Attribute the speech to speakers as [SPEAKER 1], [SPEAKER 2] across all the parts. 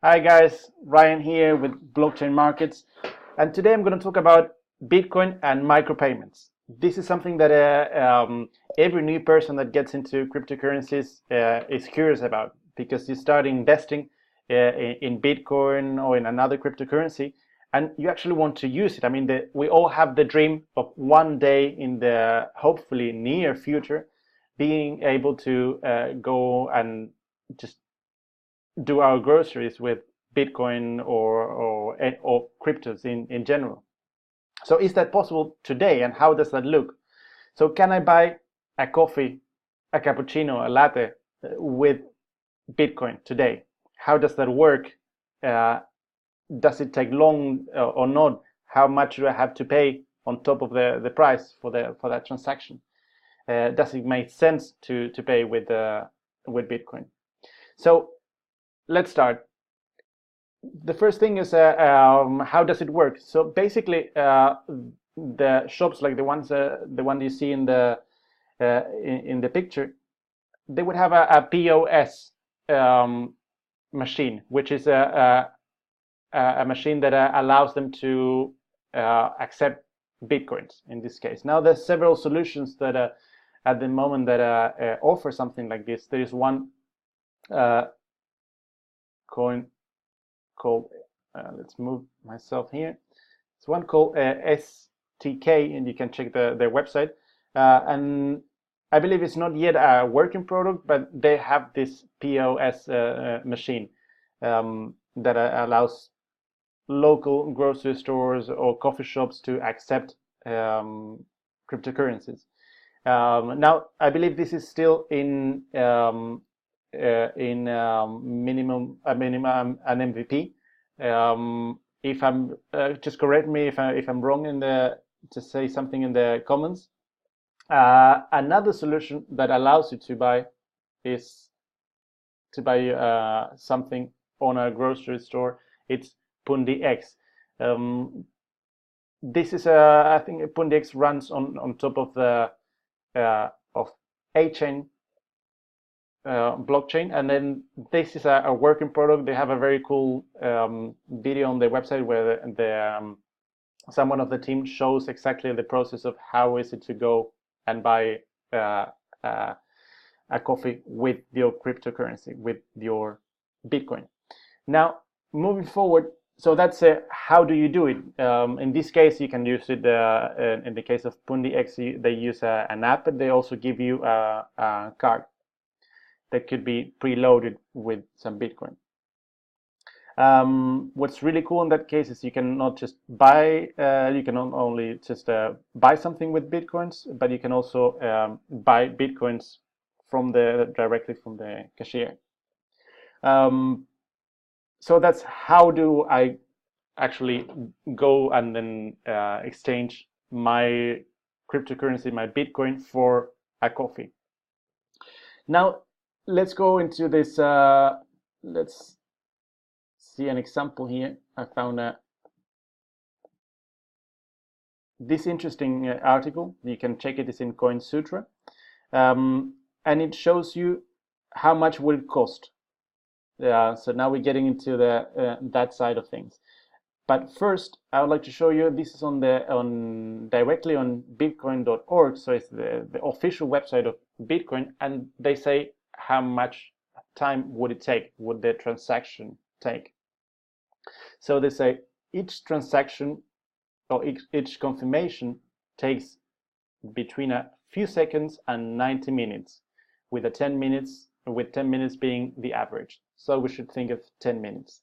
[SPEAKER 1] Hi guys, Ryan here with Blockchain Markets, and today I'm going to talk about Bitcoin and micropayments. This is something that every new person that gets into cryptocurrencies is curious about because you start investing in Bitcoin or in another cryptocurrency, and you actually want to use it. I mean, we all have the dream of one day in the hopefully near future being able to go and just do our groceries with Bitcoin or cryptos in general. So is that possible today, and how does that look? So can I buy a coffee, a cappuccino, a latte with Bitcoin today? How does that work? Uh, does it take long or not? How much do I have to pay on top of the price for that transaction? Does it make sense to pay with Bitcoin? So let's start. The first thing is how does it work? So basically, the shops like the one you see in the picture, they would have a POS um, machine, which is a machine that allows them to accept bitcoins in this case. Now, there's several solutions that at the moment that offer something like this. There is one uh, coin called, let's move myself here. It's one called STK, and you can check their website. And I believe it's not yet a working product, but they have this POS machine that allows local grocery stores or coffee shops to accept cryptocurrencies. Now, I believe this is still in minimum an MVP. If I'm just correct me if I'm wrong in the to say something in the comments. Another solution that allows you to buy is to buy something on a grocery store. It's Pundi X. This is I think Pundi X runs on top of the of A-Chain blockchain, and then this is a working product. They have a very cool video on their website where someone of the team shows exactly the process of how is it to go and buy uh, uh, a coffee with your cryptocurrency, with your Bitcoin. Now, moving forward, so that's how do you do it? In this case, you can use it. In the case of Pundi X, they use an app, but they also give you a card that could be preloaded with some Bitcoin. What's really cool in that case is you can not just buy, you can not only just buy something with Bitcoins, but you can also buy Bitcoins directly from the cashier. Um, so that's how do I actually go and then exchange my cryptocurrency, my Bitcoin, for a coffee. Now, let's go into this. Let's see an example here. I found this interesting article. You can check it. It's in CoinSutra, and it shows you how much will it cost. So now we're getting into the that side of things. But first, I would like to show you. This is on directly on Bitcoin.org. So it's the official website of Bitcoin, and they say how much time would it take? Would the transaction take? So they say each transaction or each confirmation takes between a few seconds and 90 minutes, with 10 minutes being the average. So we should think of 10 minutes.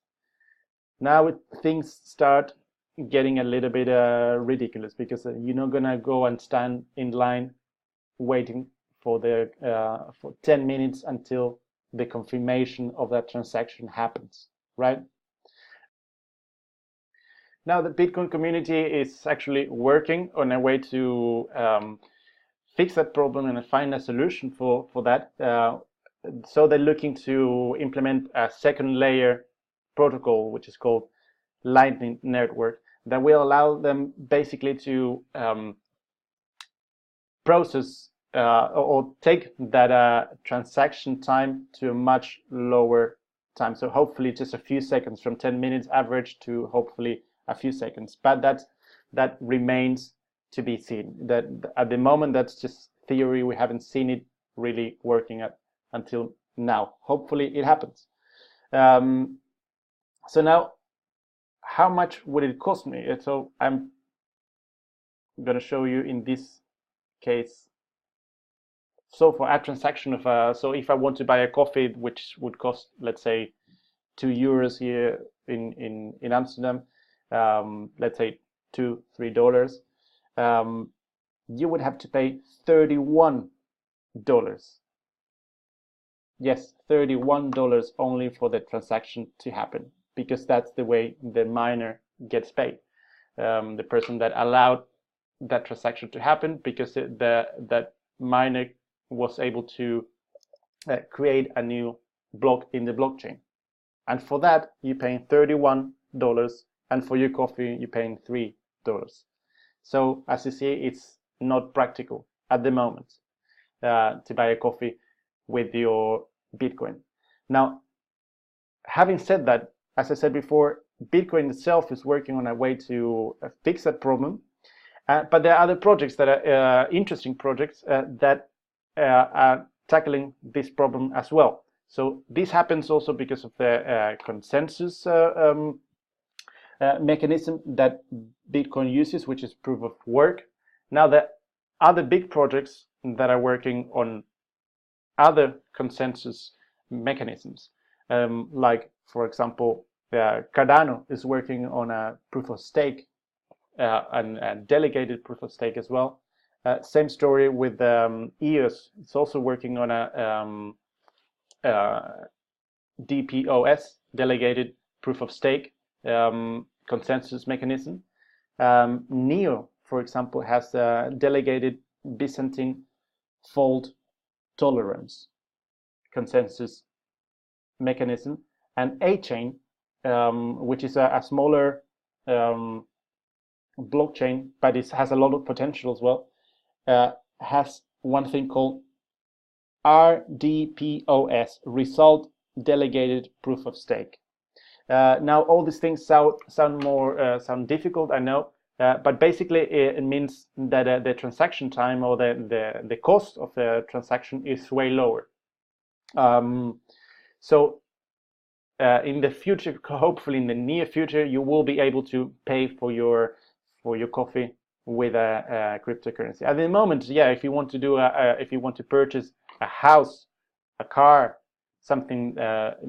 [SPEAKER 1] Now things start getting a little bit ridiculous because you're not gonna go and stand in line waiting for 10 minutes until the confirmation of that transaction happens, right? Now the Bitcoin community is actually working on a way to fix that problem and find a solution for that. So they're looking to implement a second layer protocol, which is called Lightning Network, that will allow them basically to process or take that transaction time to a much lower time. So hopefully just a few seconds, from 10 minutes average to hopefully a few seconds. But that remains to be seen. That at the moment, that's just theory. We haven't seen it really working until now. Hopefully it happens. So now, how much would it cost me? So I'm going to show you in this case. So for a transaction of so if I want to buy a coffee, which would cost, let's say, €2 here in Amsterdam, let's say $2-3, you would have to pay $31. Yes, $31 only for the transaction to happen, because that's the way the miner gets paid. The person that allowed that transaction to happen, because that miner was able to create a new block in the blockchain. And for that, you're paying $31, and for your coffee, you're paying $3. So as you see, it's not practical at the moment to buy a coffee with your Bitcoin. Now, having said that, as I said before, Bitcoin itself is working on a way to fix that problem. But there are other projects that are interesting projects that are tackling this problem as well. So this happens also because of the consensus mechanism that Bitcoin uses, which is proof of work. Now, the other big projects that are working on other consensus mechanisms, like, for example, Cardano is working on a proof of stake, and a delegated proof of stake as well. Same story with EOS. It's also working on a DPoS, delegated proof of stake, consensus mechanism. NEO, for example, has a delegated Byzantine fault tolerance consensus mechanism. And A-Chain, which is a smaller blockchain, but it has a lot of potential as well, has one thing called RDPoS, Result Delegated Proof of Stake. Now, all these things sound difficult, I know, but basically it means that the transaction time, or the cost of the transaction, is way lower. So in the future, hopefully in the near future, you will be able to pay for your coffee with a cryptocurrency. At the moment, yeah, if you want to purchase a house, a car, something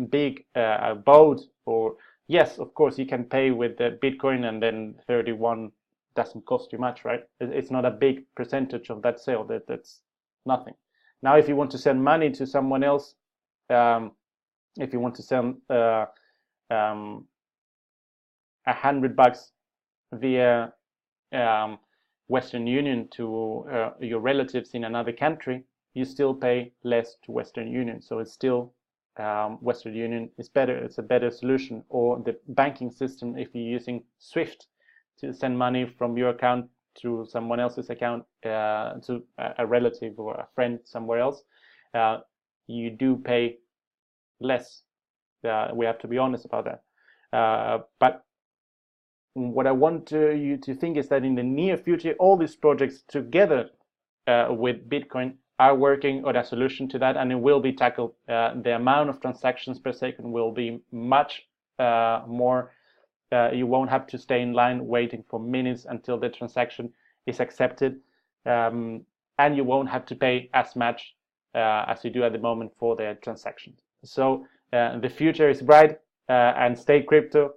[SPEAKER 1] big, a boat, or yes, of course, you can pay with the Bitcoin, and then 31 doesn't cost you much, right? It's not a big percentage of that sale. That's nothing. Now, if you want to send money to someone else, if you want to send $100 via Western Union to your relatives in another country, you still pay less to Western Union. So it's still Western Union is better. It's a better solution. Or the banking system, if you're using SWIFT to send money from your account to someone else's account, to a relative or a friend somewhere else, you do pay less. We have to be honest about that. But what I want you to think is that in the near future, all these projects together with Bitcoin are working on a solution to that, and it will be tackled. The amount of transactions per second will be much more. You won't have to stay in line waiting for minutes until the transaction is accepted, and you won't have to pay as much as you do at the moment for the transactions. So the future is bright, and stay crypto,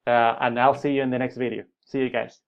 [SPEAKER 1] and I'll see you in the next video. See you guys.